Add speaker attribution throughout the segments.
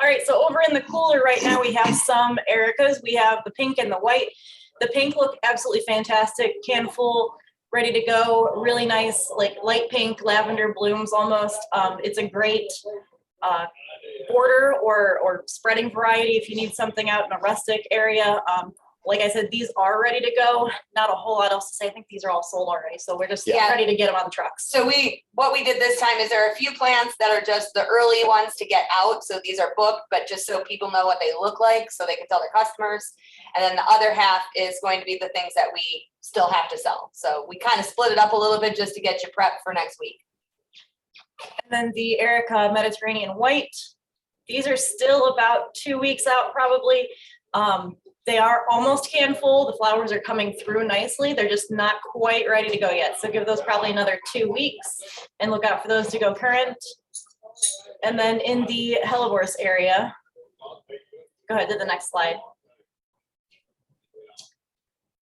Speaker 1: All right, so over in the cooler right now, we have some Ericas. We have the pink and the white. The pink look absolutely fantastic, can full, ready to go. Really nice, like light pink, lavender blooms almost. It's a great border or spreading variety if you need something out in a rustic area. Like I said, these are ready to go. Not a whole lot else to say. I think these are all sold already. So we're just ready to get them on the trucks.
Speaker 2: So what we did this time is there are a few plants that are just the early ones to get out. So these are booked, but just so people know what they look like so they can tell their customers. And then the other half is going to be the things that we still have to sell. So we kind of split it up a little bit just to get you prepped for next week.
Speaker 1: And then the Erica Mediterranean White. These are still about 2 weeks out probably. They are almost can full. The flowers are coming through nicely. They're just not quite ready to go yet. So give those probably another 2 weeks and look out for those to go current. And then in the hellebores area, go ahead to the next slide.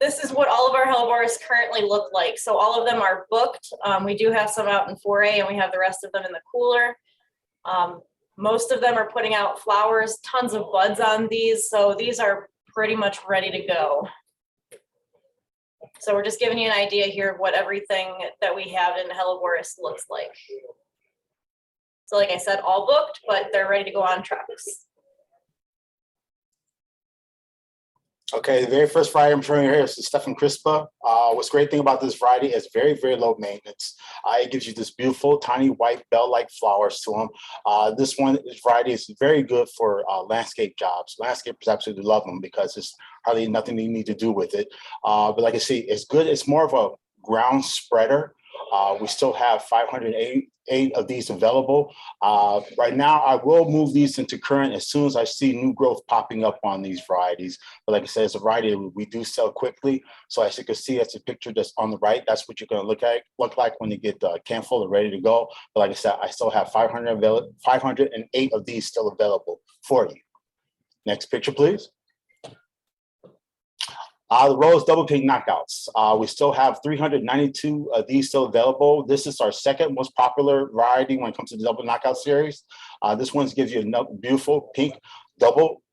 Speaker 1: This is what all of our hellebores currently look like. So all of them are booked. We do have some out in 4A and we have the rest of them in the cooler. Most of them are putting out flowers, tons of buds on these. So these are pretty much ready to go. So we're just giving you an idea here of what everything that we have in hellebores looks like. So like I said, all booked, but they're ready to go on trucks.
Speaker 3: Okay, the very first variety I'm showing you here is the Stefan Crispa. What's great thing about this variety is very, very low maintenance. It gives you this beautiful, tiny, white bell-like flowers to them. This variety is very good for landscape jobs. Landscapers absolutely love them because there's hardly nothing you need to do with it. But like I say, it's good. It's more of a ground spreader. We still have 508 of these available. Right now, I will move these into current as soon as I see new growth popping up on these varieties. But like I said, it's a variety we do sell quickly. So as you can see, that's a picture that's on the right. That's what you're going to look like when you get can full and ready to go. But like I said, I still have 508 of these still available for you. Next picture, please. The Rose Double Pink Knockouts. We still have 392 of these still available. This is our second most popular variety when it comes to the Double Knockout series. This one gives you a beautiful pink double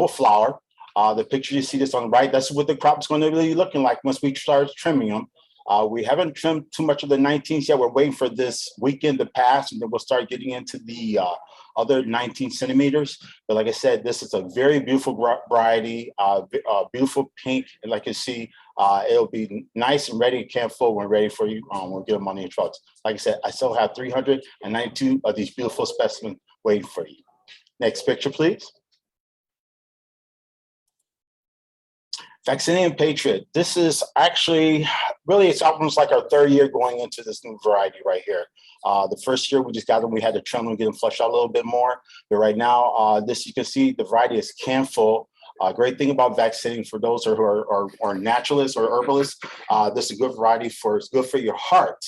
Speaker 3: flower. The picture you see this on the right, that's what the crop is going to be looking like once we start trimming them. We haven't trimmed too much of the 19s yet. We're waiting for this weekend to pass, and then we'll start getting into the other 19 centimeters. But like I said, this is a very beautiful variety, beautiful pink. And like you see, it'll be nice and ready, can full when ready for you. We'll get them on your trucks. Like I said, I still have 392 of these beautiful specimens waiting for you. Next picture, please. Vaccinian Patriot. This is actually, really, it's almost like our third year going into this new variety right here. The first year we just got them, we had to trim them, get them flushed out a little bit more. But right now, this you can see the variety is can full. Great thing about vaccinating for those who are naturalists or herbalists, this is a good variety it's good for your heart.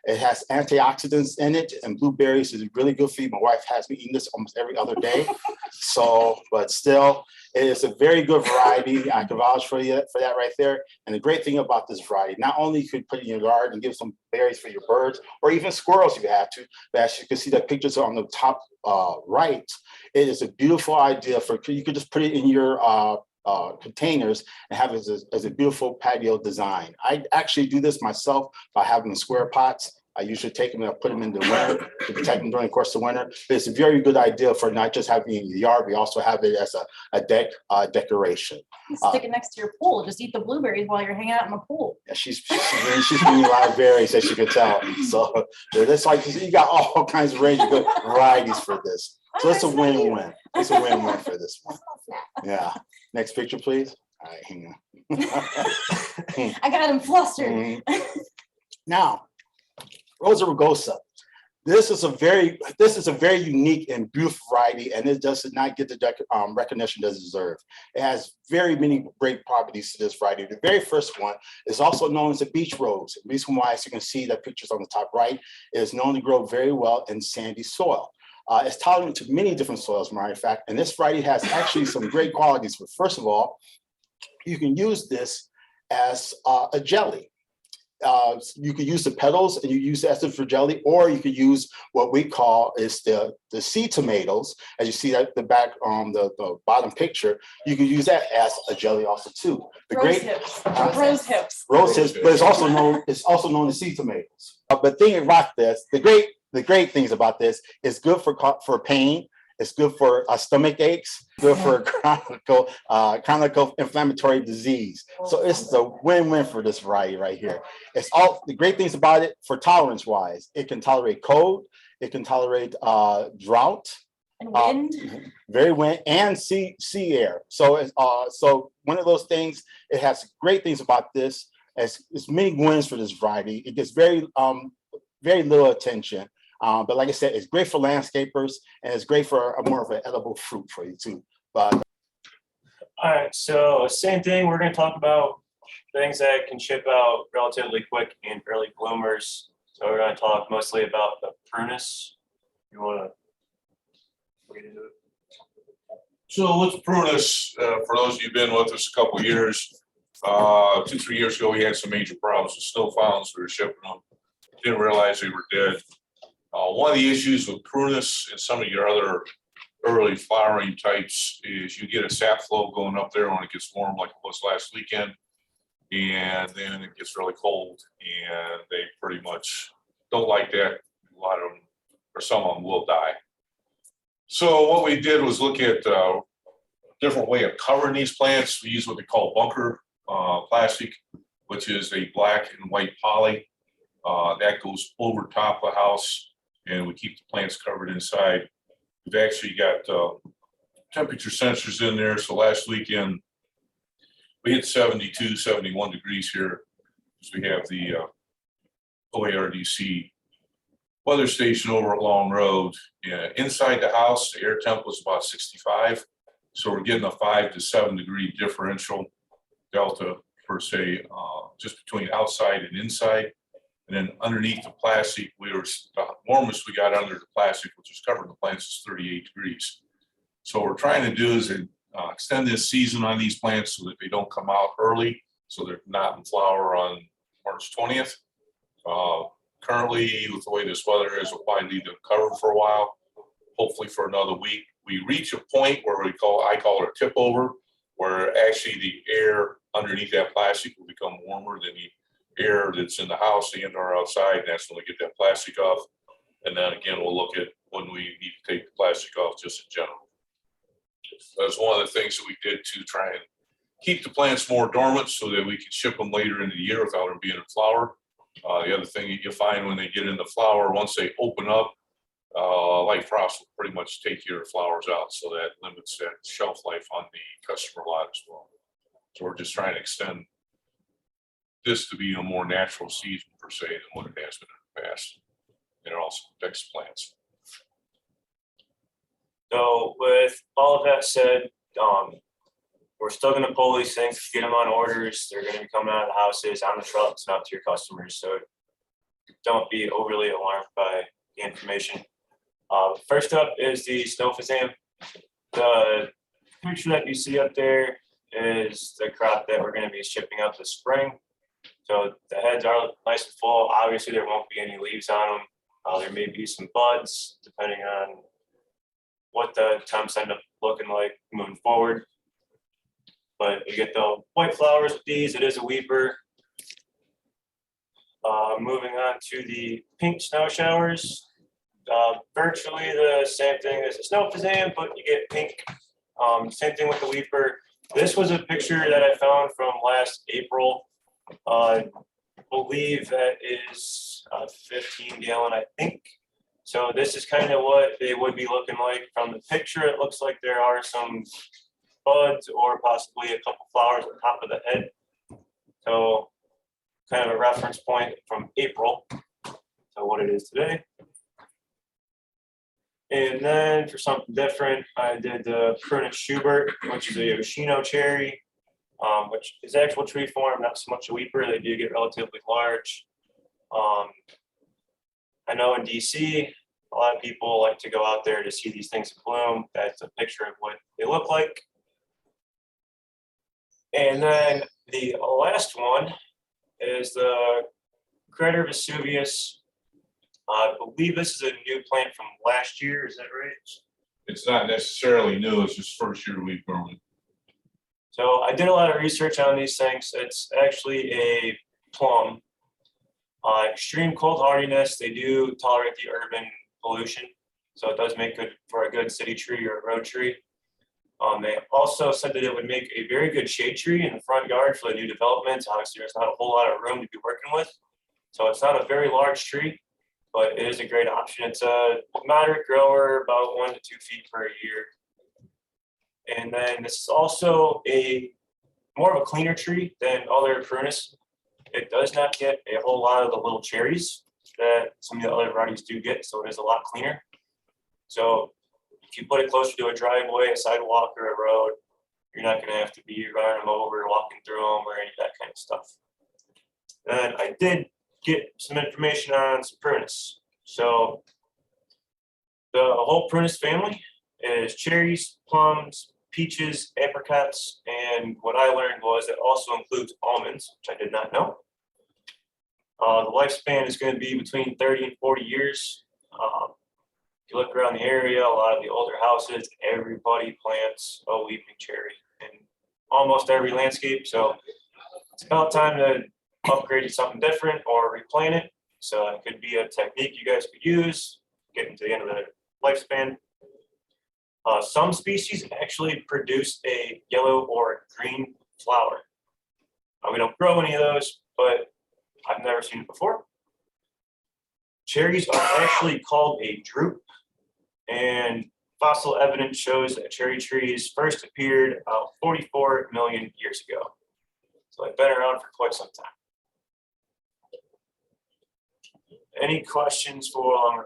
Speaker 3: It has antioxidants in it, and blueberries is really good for you. My wife has me eating this almost every other day. So, but still, it is a very good variety. I can vouch for you for that right there. And the great thing about this variety, not only you could put it in your yard and give some berries for your birds, or even squirrels if you have to, but as you can see the pictures on the top right, it is a beautiful idea you could just put it in your containers and have it as a beautiful patio design. I actually do this myself by having square pots. I usually take them and I put them in the winter to protect them during the course of winter. But it's a very good idea for not just having it in your yard, we also have it as a decoration.
Speaker 1: Stick it next to your pool. Just eat the blueberries while you're hanging out in the pool.
Speaker 3: Yeah, she's eating a lot of berries, as you can tell. So it's like you got all kinds of range of good varieties for this. So it's a win-win. It's a win-win for this one. Yeah. Next picture, please. All right, hang on.
Speaker 1: I got him flustered.
Speaker 3: Now, Rosa rugosa. This is a very unique and beautiful variety, and it does not get the recognition it deserves. It has very many great properties to this variety. The very first one is also known as a beach rose. The reason why, as you can see, the pictures on the top right, it is known to grow very well in sandy soil. It's tolerant to many different soils, as a matter of fact, and this variety has actually some great qualities. But first of all, you can use this as a jelly. You could use the petals and you use the essence for jelly, or you could use what we call is the seed tomatoes. As you see at the back on the bottom picture, you can use that as a jelly also too. The
Speaker 1: Rose hips. Rose hips.
Speaker 3: rose hips, but it's also known as seed tomatoes. But thing about this, the great things about this is good for pain. It's good for stomach aches, good for chronic inflammatory disease. So it's a win-win for this variety right here. It's all the great things about it for tolerance wise. It can tolerate cold, it can tolerate drought,
Speaker 1: And wind.
Speaker 3: very wind and sea air. So it's so one of those things. It has great things about this. It's many wins for this variety. It gets very little attention. But like I said, it's great for landscapers and it's great for a more of an edible fruit for you too. But
Speaker 4: All right, so same thing. We're going to talk about things that can ship out relatively quick and early bloomers. So we're going to talk mostly about the prunus. You want to read into it?
Speaker 5: So with prunus, for those of you who've been with us a couple of years, 2-3 years ago, we had some major problems with snow fowls. We were shipping them, didn't realize they were dead. One of the issues with prunus and some of your other early flowering types is you get a sap flow going up there when it gets warm, like it was last weekend, and then it gets really cold, and they pretty much don't like that. A lot of them, or some of them, will die. So what we did was look at a different way of covering these plants. We use what they call bunker plastic, which is a black and white poly that goes over top of the house, and we keep the plants covered inside. We've actually got temperature sensors in there. So last weekend, we hit 72, 71 degrees here. So we have the OARDC weather station over at Long Road. Inside the house, the air temp was about 65. So we're getting a 5 to 7 degree differential delta per se, just between outside and inside. And then underneath the plastic, the warmest we got under the plastic, which is covering the plants, is 38 degrees. So what we're trying to do is extend this season on these plants so that they don't come out early, so they're not in flower on March 20th. Currently, with the way this weather is, we'll probably leave them covered for a while, hopefully for another week. We reach a point where I call it a tip over, where actually the air underneath that plastic will become warmer than the air that's in the house and or outside, and that's when we get that plastic off. And then again, we'll look at when we need to take the plastic off just in general. That's one of the things that we did to try and keep the plants more dormant so that we can ship them later in the year without them being in flower. The other thing that you find when they get into flower, once they open up, light frost will pretty much take your flowers out. So that limits that shelf life on the customer lot as well. So we're just trying to extend this to be a more natural season per se than what it has been in the past. And it also protects plants.
Speaker 4: So with all of that said, we're still going to pull these things, get them on orders. They're going to be coming out of the houses, on the trucks, and out to your customers. So don't be overly alarmed by the information. First up is the snow fazan. The picture that you see up there is the crop that we're going to be shipping out this spring. So the heads are nice and full. Obviously, there won't be any leaves on them. There may be some buds, depending on what the temps end up looking like moving forward. But you get the white flowers with these. It is a weeper. Moving on to the pink snow showers. Virtually the same thing as a snow fazan, but you get pink. Same thing with the weeper. This was a picture that I found from last April. I believe that is 15 gallon, I think. So this is kind of what they would be looking like from the picture. It looks like there are some buds or possibly a couple flowers on top of the head. So kind of a reference point from April to what it is today. And then for something different, I did the Prunus Schubert, which is a Yoshino cherry, which is actual tree form, not so much a weeper. They do get relatively large. I know in DC, a lot of people like to go out there to see these things in bloom. That's a picture of what they look like. And then the last one is the Crater Vesuvius. I believe this is a new plant from last year. Is that right?
Speaker 5: It's not necessarily new, it's just first year we've grown it.
Speaker 4: So I did a lot of research on these things. It's actually a plum. Extreme cold hardiness. They do tolerate the urban pollution, so it does make good for a good city tree or a road tree. They also said that it would make a very good shade tree in the front yard for the new developments. Obviously, there's not a whole lot of room to be working with, so it's not a very large tree, but it is a great option. It's a moderate grower, about 1 to 2 feet per year. And then this is also a more of a cleaner tree than other prunus. It does not get a whole lot of the little cherries that some of the other varieties do get, so it is a lot cleaner. So if you put it closer to a driveway, a sidewalk, or a road, you're not going to have to be running them over, walking through them, or any of that kind of stuff. And I did get some information on some prunus. So the whole prunus family is cherries, plums, peaches, apricots, and what I learned was it also includes almonds, which I did not know. The lifespan is going to be between 30 and 40 years. If you look around the area, a lot of the older houses, everybody plants a weeping cherry in almost every landscape. So it's about time to upgrade to something different or replant it. So it could be a technique you guys could use, getting to the end of the lifespan. Some species actually produce a yellow or green flower. We don't grow any of those, but I've never seen it before. Cherries are actually called a drupe, and fossil evidence shows that cherry trees first appeared about 44 million years ago. So they've been around for quite some time. Any questions for